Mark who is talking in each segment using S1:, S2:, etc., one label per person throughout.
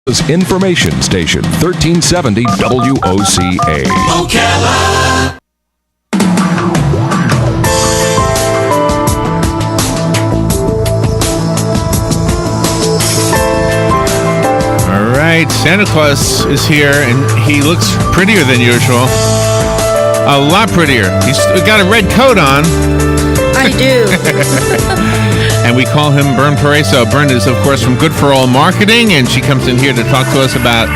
S1: Information Station 1370 WOCA.
S2: Ocala.
S3: All right, Santa Claus is here, and he looks prettier than usual. A lot prettier. He's got a red coat on.
S4: I do.
S3: And we call him Bern Paraiso. Bern is, of course, from Good for All Marketing, and she comes in here to talk to us about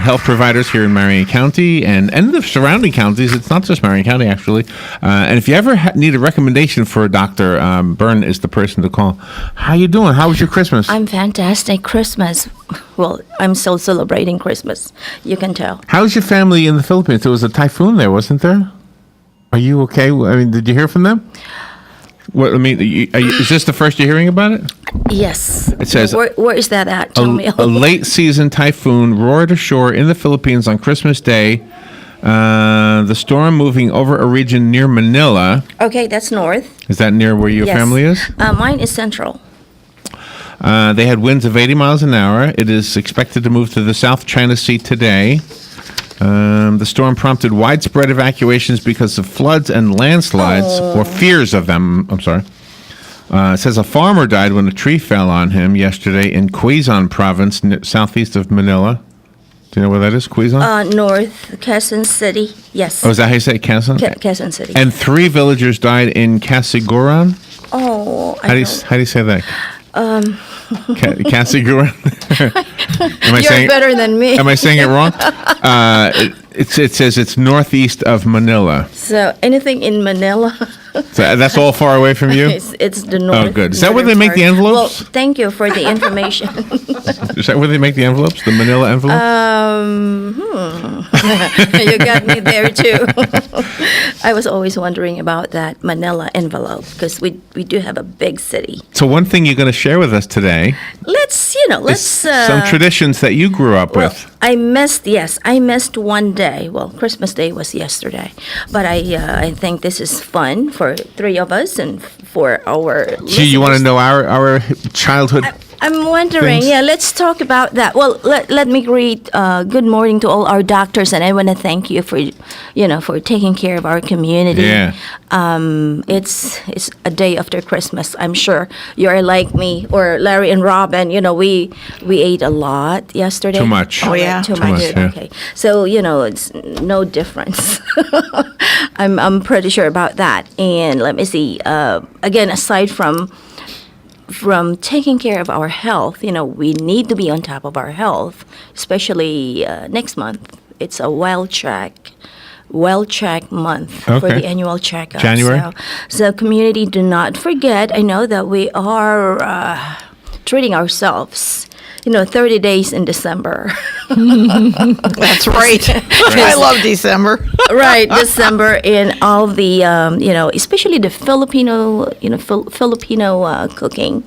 S3: health providers here in Marion County and the surrounding counties. It's not just Marion County, actually. And if you ever need a recommendation for a doctor, Bern is the person to call. How you doing? How was your Christmas?
S4: I'm fantastic. Christmas. Well, I'm still celebrating Christmas. You can tell.
S3: How's your family in the Philippines? There was a typhoon there, wasn't there? Are you okay? I mean, did you hear from them? What, I mean, is this the first you're hearing about it?
S4: Yes.
S3: It says,
S4: where is that at? Tell me.
S3: A late season typhoon roared ashore in the Philippines on Christmas Day. The storm moving over a region near Manila.
S4: Okay, that's north.
S3: Is that near where your family is?
S4: Mine is central.
S3: They had winds of 80 miles an hour. It is expected to move to the South China Sea today. The storm prompted widespread evacuations because of floods and landslides, or fears of them. I'm sorry. It says a farmer died when a tree fell on him yesterday in Quezon Province, southeast of Manila. Do you know where that is, Quezon?
S4: North, Quezon City. Yes.
S3: Oh, is that how you say it, Quezon?
S4: Quezon City.
S3: And 3 villagers died in Casiguran.
S4: Oh,
S3: How do you say that? Casiguran.
S4: You're better than me.
S3: Am I saying it wrong? It says it's northeast of Manila.
S4: So anything in Manila.
S3: So that's all far away from you?
S4: It's the north.
S3: Oh, good. Is that where they make the envelopes?
S4: Well, thank you for the information.
S3: Is that where they make the envelopes? The Manila envelope?
S4: You got me there too. I was always wondering about that Manila envelope because we do have a big city.
S3: So one thing you're going to share with us today.
S4: Let's
S3: some traditions that you grew up with.
S4: I missed one day. Well, Christmas Day was yesterday, but I think this is fun for 3 of us and for our
S3: Gee, you want to know our childhood?
S4: I'm wondering,
S3: things?
S4: yeah, let's talk about that. Well, let me greet good morning to all our doctors, and I want to thank you for taking care of our community.
S3: Yeah.
S4: It's a day after Christmas. I'm sure you're like me or Larry and Robin. We ate a lot yesterday.
S3: Too much.
S4: Oh yeah, too much.
S3: Yeah.
S4: Okay, so it's no difference. I'm pretty sure about that. And let me see. Again, aside from taking care of our health, we need to be on top of our health, especially next month. It's a well check month for the annual checkup.
S3: January.
S4: So community, do not forget. I know that we are treating ourselves. 30 days in December.
S5: That's right. I love December.
S4: Right, December and all the, especially the Filipino cooking.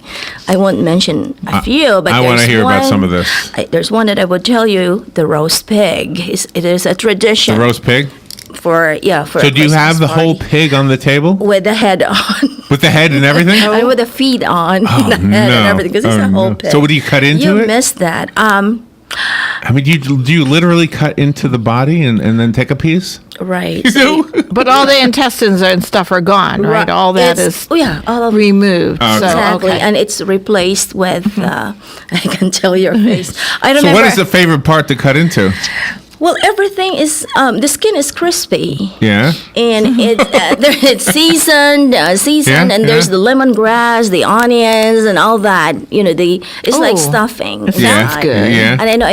S4: I won't mention a few, but
S3: I want to hear about some of this.
S4: There's one that I would tell you, the roast pig. It is a tradition.
S3: The roast pig?
S4: For
S3: So do you have the whole pig on the table?
S4: With the head on.
S3: With the head and everything?
S4: And with the feet on,
S3: Oh,
S4: the head and everything, because it's a whole pig.
S3: So what do you cut into
S4: you
S3: it?
S4: You missed that.
S3: I mean, do you literally cut into the body and then take a piece?
S4: Right.
S3: You do?
S5: But all the intestines and stuff are gone, right? All that is
S4: all of
S5: removed.
S3: Okay.
S5: So,
S4: exactly,
S5: okay.
S4: and it's replaced with. I can tell your face. I don't.
S3: So what is the favorite part to cut into?
S4: Well, everything is the skin is crispy.
S3: Yeah.
S4: And it's seasoned, and there's the lemongrass, the onions, and all that. It's like stuffing.
S5: Sounds good.
S3: Yeah.
S4: And I know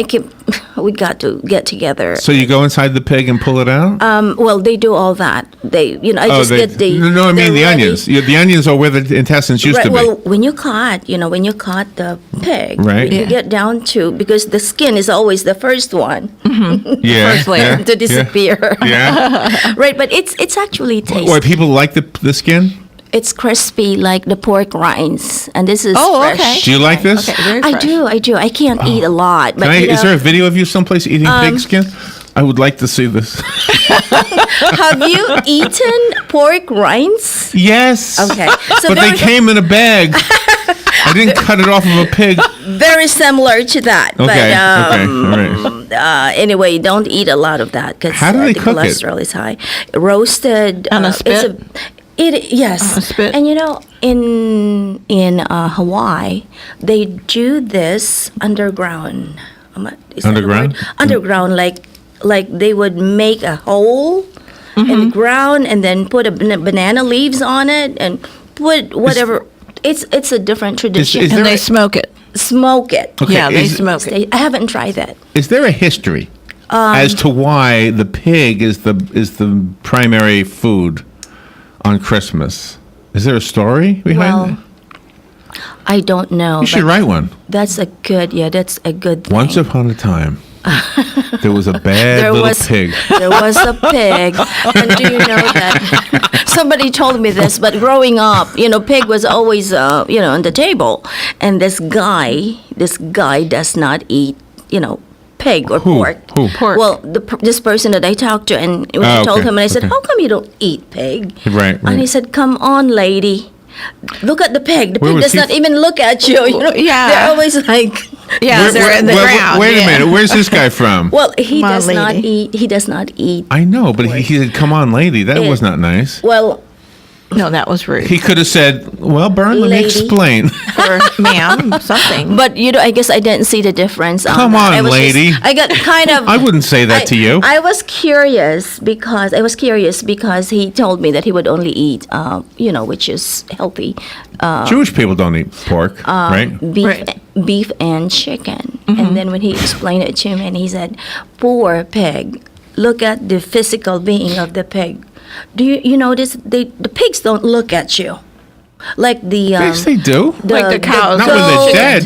S4: we got to get together.
S3: So you go inside the pig and pull it out?
S4: Well, they do all that. I get the.
S3: No, I mean the
S4: ready.
S3: onions. The onions are where the intestines used to be.
S4: Well, when you cut the pig,
S3: right.
S4: you get down to, because the skin is always the first one.
S5: Mm-hmm.
S3: Yeah.
S5: First layer
S4: to disappear.
S3: Yeah.
S4: Right, but it's actually tasty.
S3: Why people like the skin?
S4: It's crispy like the pork rinds, and this is fresh.
S5: Okay.
S3: Do you like this?
S5: Okay, very
S4: I
S5: fresh.
S4: do. I can't eat a lot, but
S3: Is there a video of you someplace eating pig skin? I would like to see this.
S4: have you eaten pork rinds?
S3: Yes.
S4: Okay,
S3: but they came in a bag. I didn't cut it off of a pig.
S4: Very similar to that.
S3: Okay.
S4: But
S3: All right.
S4: anyway, don't eat a lot of that because
S3: How do they
S4: the
S3: cook it?
S4: cholesterol is high. Roasted
S5: On a spit?
S4: Yes.
S5: On a spit?
S4: And in Hawaii, they do this underground. Is that the
S3: Underground?
S4: word? Underground, like they would make a hole in the ground and then put banana leaves on it and put whatever. It's a different tradition.
S3: is
S5: And
S3: there
S5: they
S3: a-
S5: smoke it.
S4: Smoke it.
S3: Okay,
S5: Yeah, they
S3: is-
S5: smoke it.
S4: I haven't tried that.
S3: Is there a history as to why the pig is the primary food on Christmas? Is there a story behind
S4: Well,
S3: it?
S4: I don't know.
S3: You should
S4: but
S3: write one.
S4: That's a good thing.
S3: Once upon a time, there was a bad
S4: There
S3: little
S4: was-
S3: pig.
S4: There was a pig, and do you know that somebody told me this? But growing up, pig was always, on the table, and this guy does not eat, pig or pork.
S3: Who?
S5: Pork.
S4: Well, this person that I talked to, and when I told
S3: okay,
S4: him, and I said,
S3: okay.
S4: "How come you don't eat pig?"
S3: Right,
S4: And he
S3: right.
S4: said, "Come on, lady." Look at the pig. The
S3: Where
S4: pig
S3: was
S4: does
S3: he
S4: not
S3: f-
S4: even look at you.
S5: Yeah.
S4: They're always like,
S5: Yeah, they're in the ground.
S3: Wait a
S5: yeah.
S3: minute. Where's this guy from?
S4: well, he
S5: Come on,
S4: does not
S5: lady.
S4: eat. He does not eat.
S3: I know, but he said, "Come on, lady." That was not nice.
S4: Well,
S5: No, that was rude.
S3: He could have said, "Well, Bern, let me
S4: Lady.
S3: explain."
S5: Or ma'am, something.
S4: but I guess I didn't see the difference.
S3: Come
S4: that.
S3: on,
S4: I was
S3: lady.
S4: I got kind of.
S3: I wouldn't say that to you.
S4: I was curious because he told me that he would only eat, which is healthy,
S3: Jewish people don't eat pork, right?
S4: beef,
S5: Right.
S4: beef and chicken. And then when he explained it to me, and he said, "Poor pig. Look at the physical being of the pig. Do you notice the pigs don't look at you like the
S3: Yes, they do.
S5: Like the cows.
S3: Not when they're
S4: goat-
S3: dead.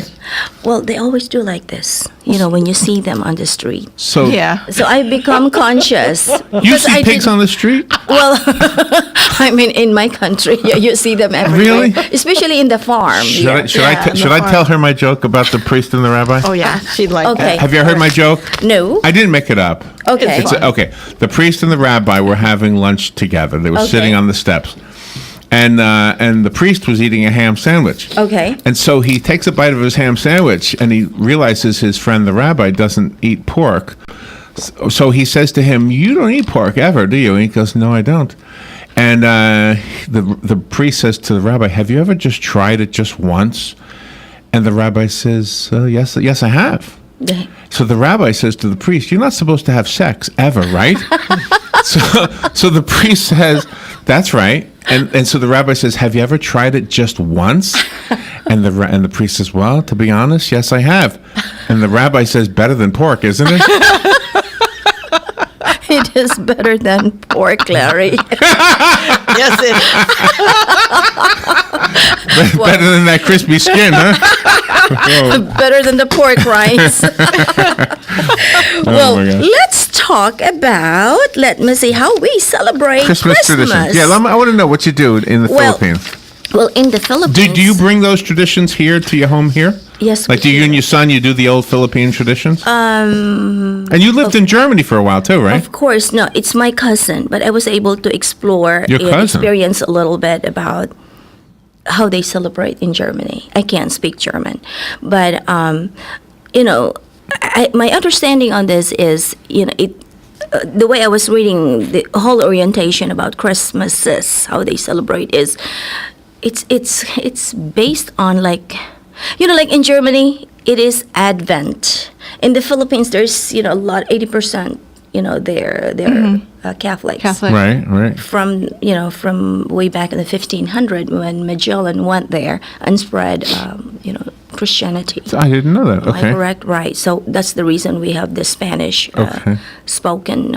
S4: Well, they always do like this. When you see them on the street.
S3: So
S5: Yeah.
S4: So I become conscious.
S3: you
S4: because
S3: see
S4: I
S3: pigs
S4: did-
S3: on the street?
S4: Well, I mean, in my country, you see them everywhere.
S3: Really?
S4: Especially in the farm.
S3: Should
S4: yeah.
S3: I should
S5: Yeah,
S3: I
S5: on
S3: should
S5: the
S3: I tell
S5: farm.
S3: her my joke about the priest and the rabbi?
S5: Oh, yeah. She'd like
S4: Okay.
S5: that.
S3: Have you heard my joke?
S4: No.
S3: I didn't make it up.
S4: Okay.
S3: It's okay. The priest and the rabbi were having lunch together. They were
S4: Okay.
S3: sitting on the steps, and the priest was eating a ham sandwich.
S4: Okay.
S3: And so he takes a bite of his ham sandwich, and he realizes his friend the rabbi doesn't eat pork. So he says to him, "You don't eat pork ever, do you?" And he goes, "No, I don't." And the priest says to the rabbi, "Have you ever just tried it just once?" And the rabbi says, "Yes, I have." So the rabbi says to the priest, "You're not supposed to have sex ever, right?" so the priest says, "That's right." And so the rabbi says, "Have you ever tried it just once?" And the priest says, "Well, to be honest, yes, I have." And the rabbi says, "Better than pork, isn't it?"
S4: It is better than pork, Larry.
S5: Yes, it is.
S3: Better than that crispy skin, huh?
S4: Better than the pork rinds. Well,
S3: my gosh.
S4: let's talk about, let me see, how we celebrate
S3: Christmas traditions. Yeah, I want to know what you do in the
S4: Well,
S3: Philippines.
S4: Well, in the Philippines.
S3: Do you bring those traditions here to your home here?
S4: Yes,
S3: Like,
S4: we
S3: do you
S4: do.
S3: and your son, you do the old Philippine traditions? And you lived in Germany for a while too, right?
S4: Of course, no, it's my cousin, but I was able to explore
S3: Your
S4: and
S3: cousin?
S4: experience a little bit about how they celebrate in Germany. I can't speak German, but my understanding on this is, the way I was reading the whole orientation about Christmases, how they celebrate is, it's based on like in Germany it is Advent. In the Philippines, there's a lot 80%. They're Catholics.
S5: Catholic.
S3: Right.
S4: From way back in the 1500 when Magellan went there and spread Christianity.
S3: I didn't know that.
S4: Am I
S3: Okay.
S4: correct? Right. So that's the reason we have the Spanish
S3: Okay.
S4: spoken,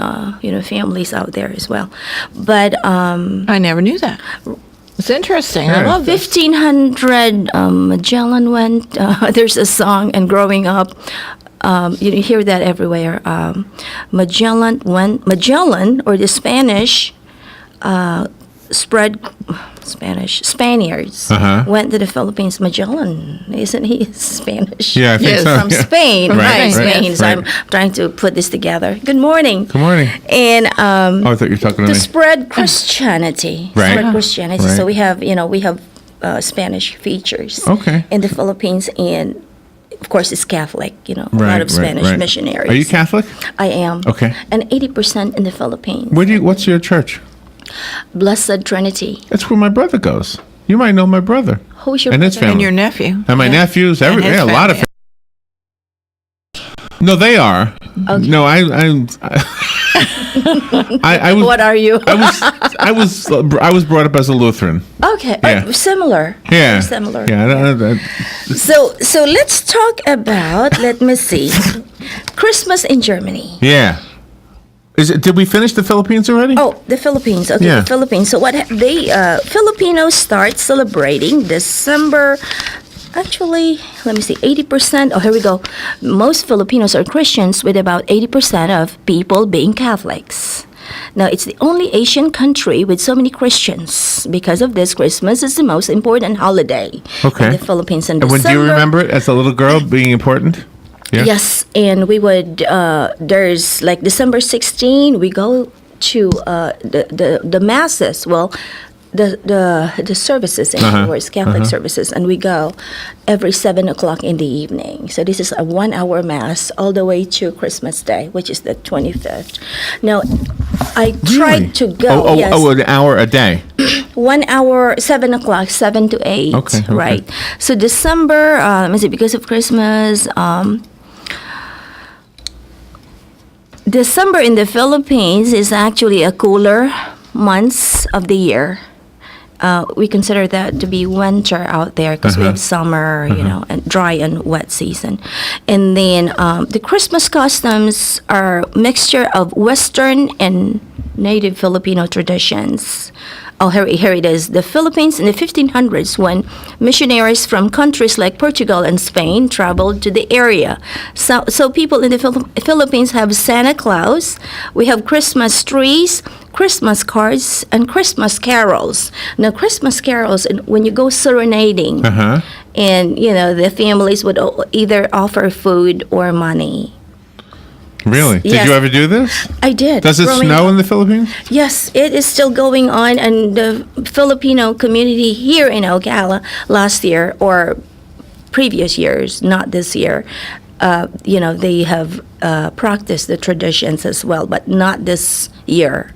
S4: families out there as well. But
S5: I never knew that. It's interesting. I
S3: Yeah.
S5: love this.
S4: 1500, Magellan went. There's a song, and growing up, you hear that everywhere. Magellan or the Spanish spread. Spaniards
S3: Uh-huh.
S4: went to the Philippines. Magellan, isn't he Spanish?
S3: Yeah, I think
S5: Yes,
S3: so.
S4: From
S3: yeah.
S4: Spain,
S5: From
S4: right?
S5: Spain,
S4: Spain.
S3: yes.
S4: So
S3: Right.
S4: I'm trying to put this together. Good morning.
S3: Good morning.
S4: And
S3: Oh, I thought you were talking to
S4: to
S3: me.
S4: spread Christianity.
S3: Right.
S4: Spread Christianity.
S3: Right.
S4: So we have Spanish features.
S3: Okay.
S4: In the Philippines, and of course, it's Catholic. You know, a lot of Spanish missionaries.
S3: Are you Catholic?
S4: I am.
S3: Okay.
S4: And 80% in the Philippines.
S3: What's your church?
S4: Blessed Trinity.
S3: That's where my brother goes. You might know my brother.
S4: Who's your
S3: and his
S4: brother?
S3: family.
S5: And your nephew.
S3: And my nephews,
S5: And his
S3: a lot of.
S5: family.
S3: No, they are.
S4: Okay.
S3: No, I was.
S4: What are you?
S3: I was brought up as a Lutheran.
S4: Okay,
S3: Yeah.
S4: similar.
S3: Yeah.
S4: Very similar.
S3: Yeah.
S4: So let's talk about. Let me see, Christmas in Germany.
S3: Yeah. Did we finish the Philippines already?
S4: Oh, the Philippines. Okay,
S3: Yeah.
S4: the Philippines. So Filipinos start celebrating December. Actually, let me see, 80%. Oh, here we go. Most Filipinos are Christians, with about 80% of people being Catholics. Now, it's the only Asian country with so many Christians. Because of this, Christmas is the most important holiday
S3: Okay.
S4: in the Philippines in
S3: And
S4: December.
S3: do you remember it as a little girl being important? Yeah.
S4: Yes, and we would. There's like December 16. We go to the masses. Well, the services, in other words, Catholic services, and we go every 7 o'clock in the evening. So this is a 1 hour mass all the way to Christmas Day, which is the 25th. Now, I tried to go.
S3: Oh,
S4: yes,
S3: an hour a day.
S4: 1 hour, 7 o'clock, 7 to 8.
S3: Okay.
S4: Right. So December, let me see, because of Christmas, December in the Philippines is actually a cooler months of the year. We consider that to be winter out there because we have summer, you know, and dry and wet season. And then the Christmas customs are mixture of Western and native Filipino traditions. Oh, here it is. The Philippines in the 1500s, when missionaries from countries like Portugal and Spain traveled to the area. So people in the Philippines have Santa Claus. We have Christmas trees, Christmas cards, and Christmas carols. Now, Christmas carols, when you go serenading, and, you know, the families would either offer food or money.
S3: Really? Did
S4: Yes.
S3: you ever do this?
S4: I did.
S3: Does it
S4: growing
S3: snow
S4: up.
S3: in the Philippines?
S4: Yes, it is still going on, and the Filipino community here in Ocala last year or previous years, not this year, you know, they have practiced the traditions as well, but not this year.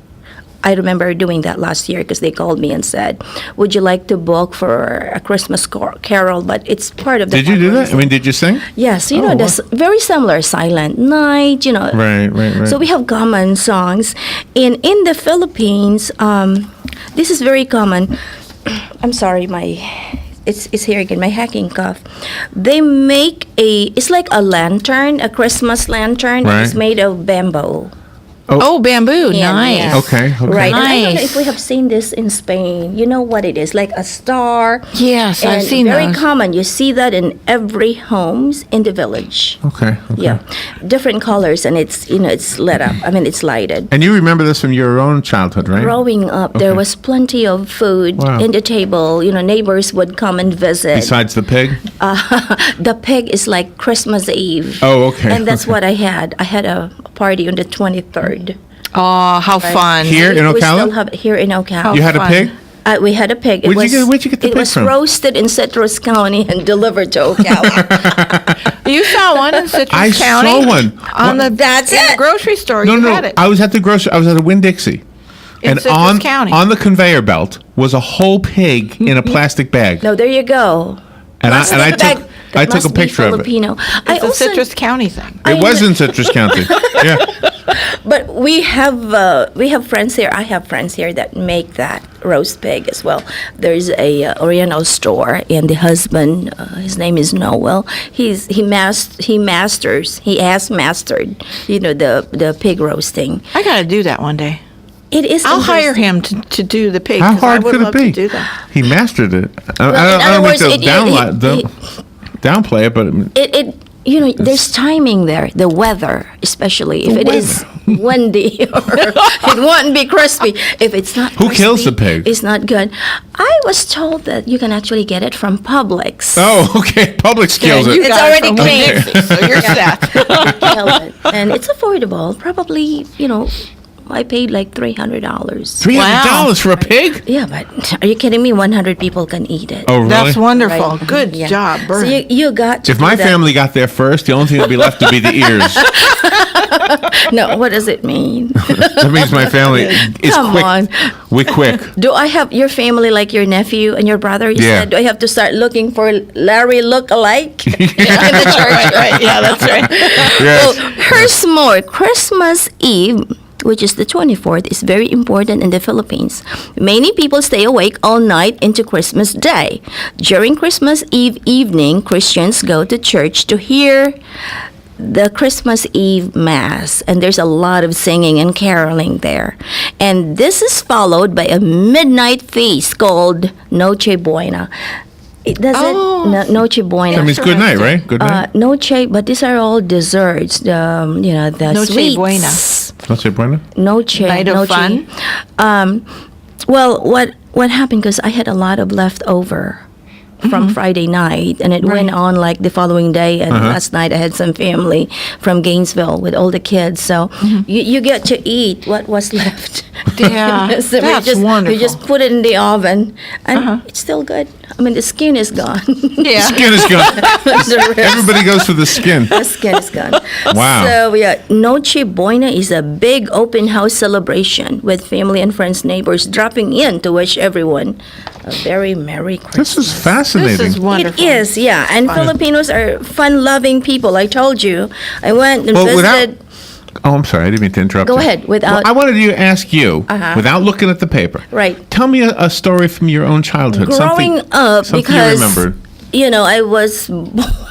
S4: I remember doing that last year because they called me and said, "Would you like to book for a Christmas carol?" But it's part of the.
S3: Did you do that? I
S4: fundraising.
S3: mean, did you sing?
S4: Yes, you
S3: Oh,
S4: know,
S3: wow.
S4: that's very similar. Silent Night, you know.
S3: Right.
S4: So we have common songs, and in the Philippines, this is very common. I'm sorry, it's here again. My hacking cough. They make it's like a lantern, a Christmas lantern.
S3: Right.
S4: It's made of bamboo.
S5: Oh, bamboo.
S4: Yeah,
S5: Nice.
S4: yeah.
S3: Okay.
S4: Right. And I don't know
S5: Nice.
S4: if we have seen this in Spain. You know what it is? Like a star.
S5: Yes, I've
S4: And
S5: seen
S4: very
S5: those.
S4: common. You see that in every homes in the village.
S3: Okay.
S4: Yeah, different colors, and it's, you know, it's lit up. I mean, it's lighted.
S3: And you remember this from your own childhood, right?
S4: Growing up, there was plenty of food
S3: Wow.
S4: in the table. You know, neighbors would come and visit.
S3: Besides the pig?
S4: The pig is like Christmas Eve.
S3: Oh, okay.
S4: And that's
S3: Okay.
S4: what I had. I had a party on the 23rd.
S5: Oh, how fun.
S3: Here in
S4: We still
S3: Ocala?
S4: have it here in Ocala.
S3: You had a
S5: fun.
S3: pig?
S4: We had a pig.
S3: Where'd you get the
S4: it
S3: pig
S4: was
S3: from?
S4: roasted in Citrus County and delivered to Ocala.
S5: You saw one in Citrus
S3: I
S5: County?
S3: saw one.
S5: On the,
S4: That's
S5: in
S4: it.
S5: the grocery store.
S3: No,
S5: you
S3: no.
S5: had it.
S3: I was at the grocery. I was at a Winn-Dixie.
S5: In
S3: And
S5: Citrus County.
S3: on the conveyor belt was a whole pig in a plastic bag.
S4: No, there you go.
S3: And I
S4: Plastic bag.
S3: I
S4: That
S3: took a
S4: must be
S3: picture of it.
S4: Filipino. I
S5: It's a
S4: also,
S5: Citrus County thing.
S3: It was in Citrus County. Yeah.
S4: but we have friends here. I have friends here that make that roast pig as well. There's a Oriental store, and the husband, his name is Noel. He has mastered, you know, the pig roasting.
S5: I got to do that one day.
S4: It is.
S5: I'll hire
S4: interesting.
S5: him to do the pig.
S3: How
S5: 'cause I
S3: hard
S5: would
S3: could it
S5: love
S3: be?
S5: to do that.
S3: He mastered it. I
S4: in
S3: don't
S4: other
S3: mean
S4: words,
S3: to downplay it, but
S4: It you know, there's timing there. The weather, especially if
S3: The
S4: it is windy, or it won't be crispy. If it's not,
S3: Who kills the
S4: crispy,
S3: pig?
S4: It's not good. I was told that you can actually get it from Publix.
S3: oh, okay. Publix kills
S5: you
S3: it.
S4: It's
S5: got
S4: already
S5: it from
S4: clean.
S5: Winn-Dixie, so you're set.
S4: Kill it. And it's affordable. Probably, you know, I paid like $300.
S3: $300 for a pig?
S4: Yeah, but are you kidding me? 100 people can eat it.
S3: Oh, really?
S5: That's wonderful.
S4: Right.
S5: Good
S4: Yeah.
S5: job, Bern.
S4: So you got to
S3: If
S4: do
S3: my
S4: that.
S3: family got there first, the only thing that'd be left would be the ears.
S4: No, what does it mean?
S3: That means my family is
S4: Come
S3: quick.
S4: on.
S3: We're quick.
S4: Do I have your family like your nephew and your brother? You
S3: Yeah.
S4: said, do I have to start looking for Larry look-alike in the church?
S5: right. Yeah, that's right.
S3: Yes.
S4: Well, here's more. Christmas Eve, which is the 24th, is very important in the Philippines. Many people stay awake all night into Christmas Day. During Christmas Eve evening, Christians go to church to hear the Christmas Eve Mass, and there's a lot of singing and caroling there. And this is followed by a midnight feast called Noche Buena. It doesn't Noche Buena.
S3: That means good night, right? Good night.
S4: Noche, but these are all desserts. The the
S5: Noche
S4: sweets.
S5: Buena.
S3: Noche buena?
S4: Noche.
S5: Night of
S4: noche.
S5: fun?
S4: Well, what happened? Because I had a lot of leftover from Friday night, and it went on like the following day. And last night I had some family from Gainesville with all the kids, so you get to eat what was left.
S5: Yeah,
S4: So
S5: that's
S4: we just
S5: wonderful.
S4: put it in the oven, and it's still good. I mean, the skin is gone.
S5: Yeah.
S3: Skin is gone.
S4: The rest-
S3: Everybody goes for the skin.
S4: the skin is gone.
S3: Wow.
S4: So yeah, Noche Buena is a big open house celebration with family and friends, neighbors dropping in to wish everyone a very Merry Christmas.
S3: This is fascinating.
S5: This is wonderful.
S4: It is, yeah. And Filipinos are fun-loving people. I told you. I went and
S3: Well,
S4: visited.
S3: Oh, I'm sorry. I didn't mean to interrupt
S4: Go
S3: you.
S4: ahead, without-
S3: Well, I wanted to ask you, without looking at the paper.
S4: Right.
S3: Tell me a story from your own childhood.
S4: Growing up,
S3: something
S4: because
S3: you remember.
S4: I was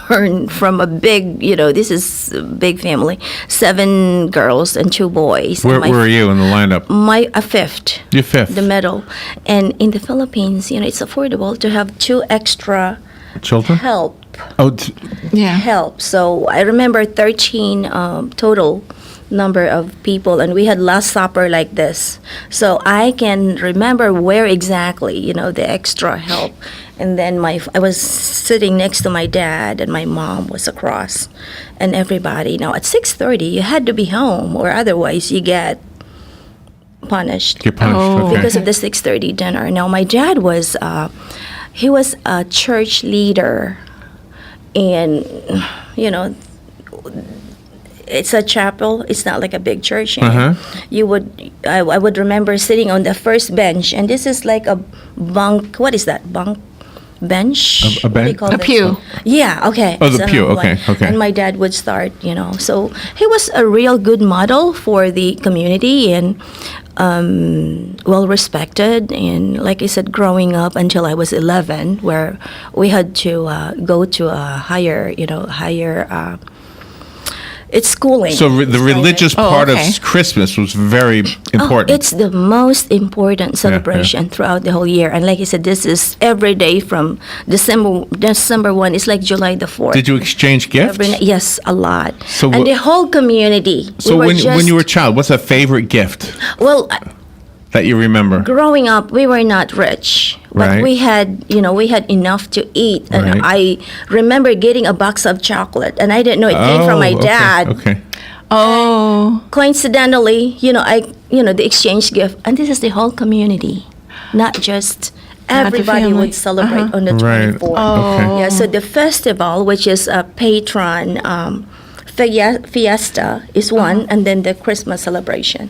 S4: born from a big, this is a big family, 7 girls and 2 boys.
S3: Where
S4: And my
S3: were you in the lineup?
S4: a fifth.
S3: You're fifth.
S4: The middle. And in the Philippines, it's affordable to have 2 extra
S3: Children?
S4: help.
S3: Oh,
S5: Yeah.
S4: Help. So I remember 13 total number of people, and we had Last Supper like this. So I can remember where exactly, the extra help. And then I was sitting next to my dad, and my mom was across, and everybody. Now at 6:30, you had to be home, or otherwise you get punished.
S3: you're punished.
S5: Oh.
S3: Okay.
S4: Because of the 6:30 dinner. Now my dad was he was a church leader, and it's a chapel. It's not like a big church. I would remember sitting on the first bench, and this is like a bunk. What is that bunk? Bench?
S3: A
S4: What do you
S3: bench?
S4: call
S5: A
S4: this?
S5: pew.
S4: Yeah, okay.
S3: Oh, the pew,
S4: one.
S3: okay, okay.
S4: And my dad would start, So he was a real good model for the community, and well respected. And like I said, growing up until I was 11, where we had to go to a higher, it's schooling.
S3: So the religious part
S5: okay.
S3: of Christmas was very important.
S4: It's the most important celebration throughout the whole year. And like I said, this is every day from December 1. It's like July the 4th.
S3: Did you exchange gifts?
S4: Yes, a lot.
S3: So
S4: and
S3: wh-
S4: the whole community.
S3: So
S4: we were
S3: when you were a
S4: just-
S3: child, what's a favorite gift
S4: well,
S3: that you remember?
S4: growing up, we were not rich, but
S3: Right.
S4: we had enough to eat. And
S3: Right.
S4: I remember getting a box of chocolate, and I didn't know it came from my
S3: okay,
S4: dad.
S3: Okay.
S5: Oh.
S4: Coincidentally, the exchange gift, and this is the whole community, not just
S5: Not the
S4: everybody
S5: family.
S4: would celebrate on the
S3: Right.
S4: 24th.
S3: Okay.
S4: Yeah, so the festival, which is a patron fiesta, is one, and then the Christmas celebration.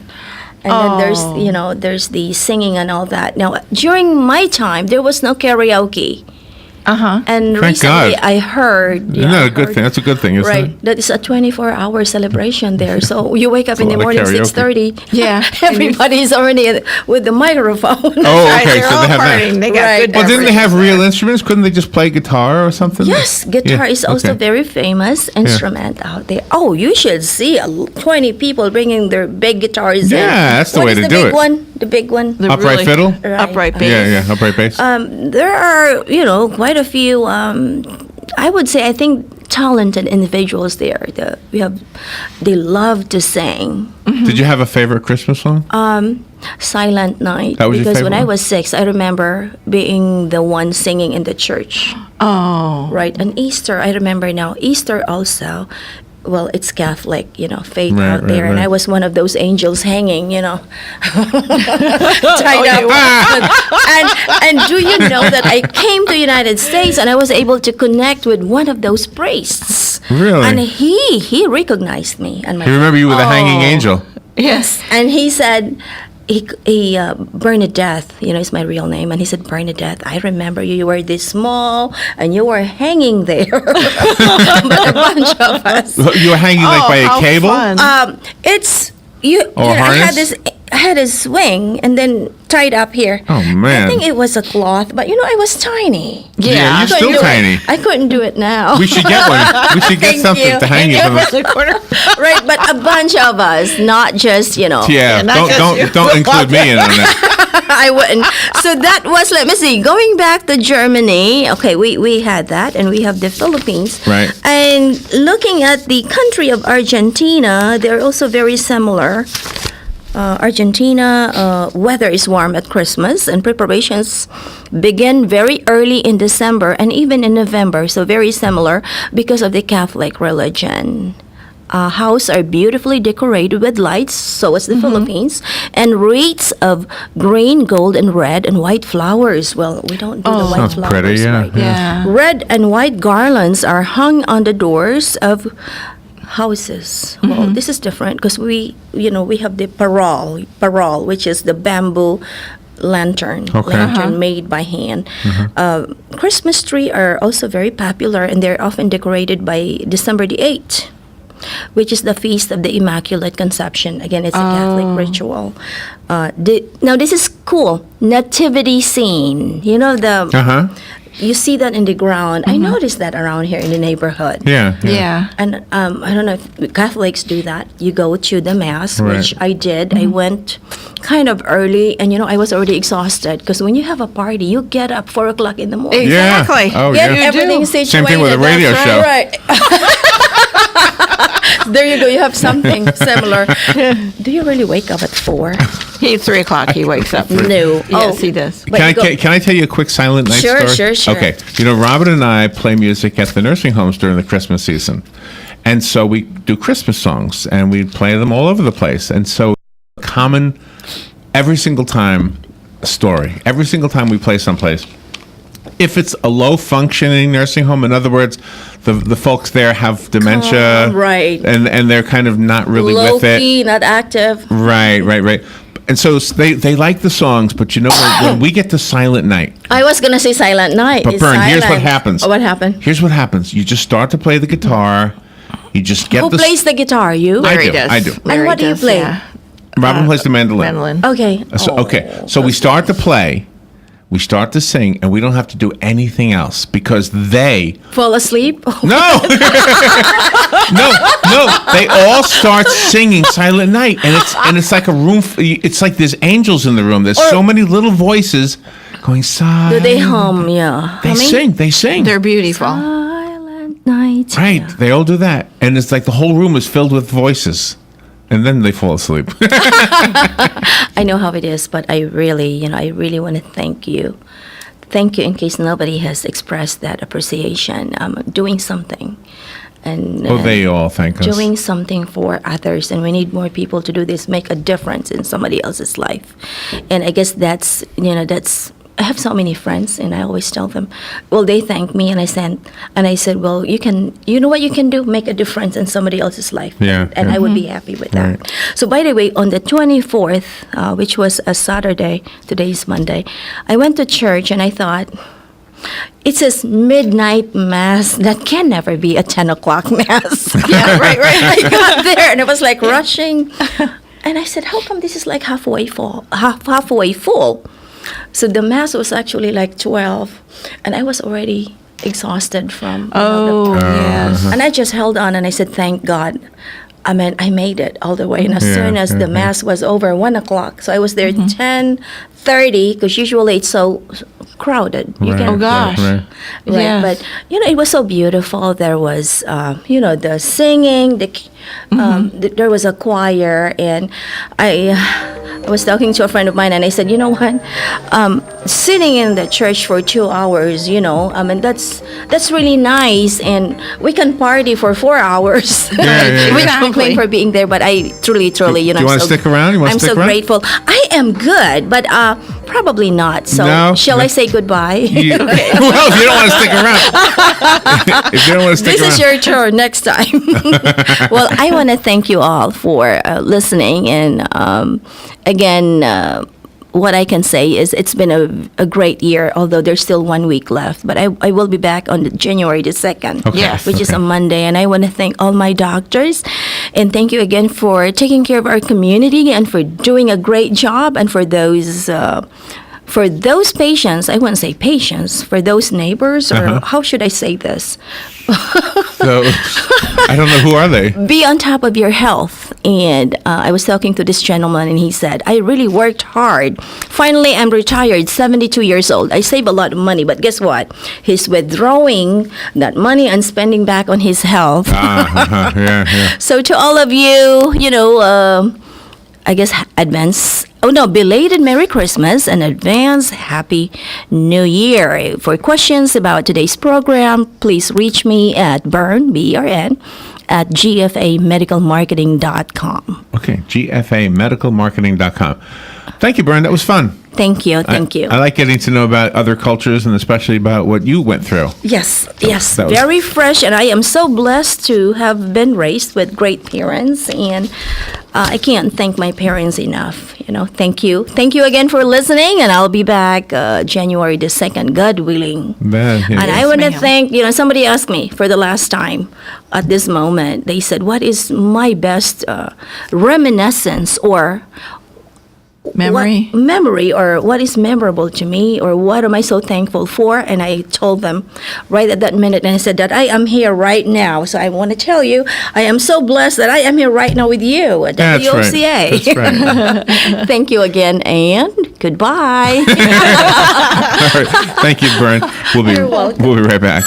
S4: And then there's the singing and all that. Now, during my time, there was no karaoke. And
S3: Thank
S4: recently
S3: God.
S4: I heard.
S3: Isn't that a good thing? That's a good thing, isn't
S4: Right.
S3: it?
S4: That is a 24-hour celebration there. So you wake up in the
S3: lot of
S4: morning,
S3: karaoke.
S4: 6:30.
S5: Yeah.
S4: Everybody's already with the microphone.
S3: Oh,
S5: Right,
S3: okay.
S5: they're
S3: So
S5: all
S3: they have
S5: partying.
S3: that.
S5: They got
S4: Right.
S5: good
S3: Well, didn't they have
S5: beverages.
S3: real instruments? Couldn't they just play guitar or something?
S4: Yes, guitar
S3: Yeah,
S4: is also
S3: okay.
S4: very famous instrument out there. Oh, you should see 20 people bringing their big guitars in.
S3: Yeah, that's the
S4: What
S3: way
S4: is
S3: to
S4: the
S3: do
S4: big
S3: it.
S4: one? The big one?
S5: The
S3: Upright fiddle?
S4: Right.
S5: Upright bass.
S3: Yeah, upright bass.
S4: There are, quite a few, I would say, I think, talented individuals there. They love to sing.
S3: Did you have a favorite Christmas song?
S4: Silent Night.
S3: That was your
S4: Because when
S3: favorite
S4: I
S3: one?
S4: was 6, I remember being the one singing in the church.
S5: Oh.
S4: Right. And Easter, I remember now, Easter also, well, it's Catholic, faith
S3: Right,
S4: out there,
S3: right,
S4: and I
S3: right.
S4: was one of those angels hanging, tied up. And do you know that I came to the United States and I was able to connect with one of those priests?
S3: Really?
S4: And he recognized me. And
S3: You remember you were the hanging angel.
S5: Yes.
S4: and he said, Bernadette, is my real name, and he said, Bernadette, I remember you. You were this small, and you were hanging there. But a bunch of us.
S3: You were hanging like by a
S5: how
S3: cable?
S5: fun.
S4: It's you.
S3: Or
S4: I had
S3: harness?
S4: I had a swing and then tied up here.
S3: Oh, man.
S4: I think it was a cloth, but I was tiny.
S3: Yeah, you're
S4: I couldn't
S3: still
S4: do it.
S3: tiny.
S4: I couldn't do it now.
S3: We should get one. We should get
S4: Thank
S3: something
S4: you.
S3: to hang you from the...
S4: Right, but a bunch of us, not just
S3: Yeah,
S5: not just you.
S3: don't include me in on that.
S4: I wouldn't. So that was, let me see, going back to Germany. Okay, we had that, and we have the Philippines.
S3: Right.
S4: And looking at the country of Argentina, they're also very similar. Argentina, weather is warm at Christmas, and preparations begin very early in December and even in November, so very similar because of the Catholic religion. Houses are beautifully decorated with lights, so is the Philippines, and wreaths of green, gold, and red and white flowers. Well, we don't do the white
S3: Sounds
S4: flowers.
S3: pretty, yeah.
S4: right?
S5: Yeah.
S4: Red and white garlands are hung on the doors of houses. Well, this is different because we have the parol, which is the bamboo lantern made by hand. Christmas tree are also very popular, and they're often decorated by December the 8th, which is the feast of the Immaculate Conception. Again, it's a Catholic ritual. Now this is cool. Nativity scene. You see that in the ground. I noticed that around here in the neighborhood.
S3: Yeah.
S5: Yeah.
S4: And I don't know if Catholics do that. You go to the mass,
S3: Right.
S4: which I did. I went kind of early, and I was already exhausted because when you have a party, you get up 4 o'clock in the morning.
S3: Yeah.
S5: Exactly.
S3: Oh,
S4: Get
S3: yeah.
S4: everything
S5: do.
S4: situated.
S3: Same thing with a radio
S4: That's
S3: show.
S4: Right. There you go. You have something similar. Do you really wake up at 4?
S5: He's 3 o'clock. He wakes up.
S4: No.
S5: Yes, he does.
S4: But you go-
S3: Can I tell you a quick Silent Night
S4: Sure,
S3: story?
S4: sure.
S3: Okay. Robin and I play music at the nursing homes during the Christmas season. And so we do Christmas songs, and we play them all over the place. And so common, every single time, story. Every single time we play someplace, if it's a low-functioning nursing home, in other words, the folks there have dementia,
S4: right.
S3: and they're kind of not really
S4: low
S3: with it.
S4: key, not active.
S3: Right. And so they like the songs, but when we get to Silent Night,
S4: I was gonna say Silent Night.
S3: but
S4: It's
S3: Bern, here's what
S4: silent.
S3: happens.
S4: Oh, what happened?
S3: Here's what happens. You just start to play the guitar. You just get
S4: Who
S3: the...
S4: plays the guitar? You?
S3: I
S5: Larry
S3: do,
S5: does.
S3: I do.
S4: And what do you
S5: does,
S4: play?
S5: Yeah.
S3: Robin plays the mandolin.
S5: Mandolin.
S4: Okay.
S3: So we start to play. We start to sing, and we don't have to do anything else because they...
S4: Fall asleep?
S3: No! no. They all start singing Silent Night, and it's like a room... It's like there's angels in the room. There's so many little voices going,
S4: Do
S3: Silent...
S4: they hum? Yeah.
S3: They sing.
S5: They're beautiful.
S4: Silent Night.
S3: Right, they all do that. And it's like the whole room is filled with voices. And then they fall asleep.
S4: I know how it is, but I really want to thank you. Thank you in case nobody has expressed that appreciation. Doing something. And
S3: They all thank us.
S4: doing something for others, and we need more people to do this, make a difference in somebody else's life. And I guess that's I have so many friends, and I always tell them, well, they thank me, and I said, well, you know what you can do, make a difference in somebody else's life.
S3: Yeah,
S4: And
S3: yeah.
S4: I would be happy with that. So by the way, on the 24th, which was a Saturday, today's Monday, I went to church, and I thought, it says midnight mass. That can never be a 10 o'clock mass. Yeah, right. I got there, and I was like rushing. And I said, how come this is like halfway full? So the mass was actually like 12, and I was already exhausted from
S5: Oh, yes.
S4: and I just held on, and I said, thank God. I mean, I made it all the way. And as soon as the mass was over, 1 o'clock, so I was there 10:30, because usually it's so crowded.
S5: Oh, gosh.
S3: Right.
S4: Right,
S5: Yes.
S4: but it was so beautiful. There was, the singing. There was a choir, and I was talking to a friend of mine, and I said, you know what, sitting in the church for 2 hours, I mean, that's really nice, and we can party for 4 hours.
S3: Yeah.
S4: We complain for being there, but I truly,
S3: Do you
S4: I'm
S3: want to stick around?
S4: I'm so grateful. I am good, but probably not. So
S3: No?
S4: shall I say goodbye?
S3: Well, if you don't want to stick around. If you don't want to stick
S4: This
S3: around.
S4: is your turn next time. Well, I want to thank you all for listening. And again, what I can say is it's been a great year, although there's still 1 week left. But I will be back on January the 2nd,
S3: Okay.
S5: Yes.
S4: which is a Monday. And I want to thank all my doctors. And thank you again for taking care of our community and for doing a great job. And for those patients, I wouldn't say patients, for those neighbors, or how should I say this?
S3: So, I don't know, who are they?
S4: Be on top of your health. And I was talking to this gentleman, and he said, I really worked hard. Finally, I'm retired, 72 years old. I save a lot of money, but guess what? He's withdrawing that money and spending back on his health.
S3: Yeah.
S4: So to all of you, I guess belated Merry Christmas and advance Happy New Year. For questions about today's program, please reach me at Bern, B-E-R-N, at gfamedicalmarketing.com.
S3: Okay, gfamedicalmarketing.com. Thank you, Bern. That was fun.
S4: Thank you.
S3: I like getting to know about other cultures and especially about what you went through.
S4: Yes,
S3: that was-
S4: very fresh, and I am so blessed to have been raised with great parents, and I can't thank my parents enough. Thank you again for listening, and I'll be back January the 2nd, God willing.
S3: Yeah.
S4: And I want to
S5: ma'am.
S4: thank, somebody asked me for the last time at this moment. They said, what is my best reminiscence or
S5: Memory.
S4: what memory, or what is memorable to me, or what am I so thankful for? And I told them right at that minute, and I said that I am here right now. So I want to tell you, I am so blessed that I am here right now with you at
S3: That's right.
S4: WOCA.
S3: That's right.
S4: Thank you again, and goodbye.
S3: All right. Thank you, Bern.
S4: You're welcome.
S3: We'll be right back.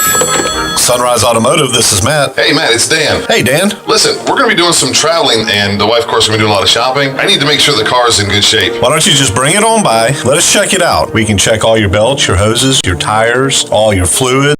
S6: Sunrise Automotive, this is Matt.
S2: Hey, Matt, it's Dan.
S6: Hey, Dan.
S2: Listen, we're going to be doing some traveling, and the wife, of course, is going to be doing a lot of shopping. I need to make sure the car is in good shape.
S6: Why don't you just bring it on by? Let us check it out. We can check all your belts, your hoses, your tires, all your fluid.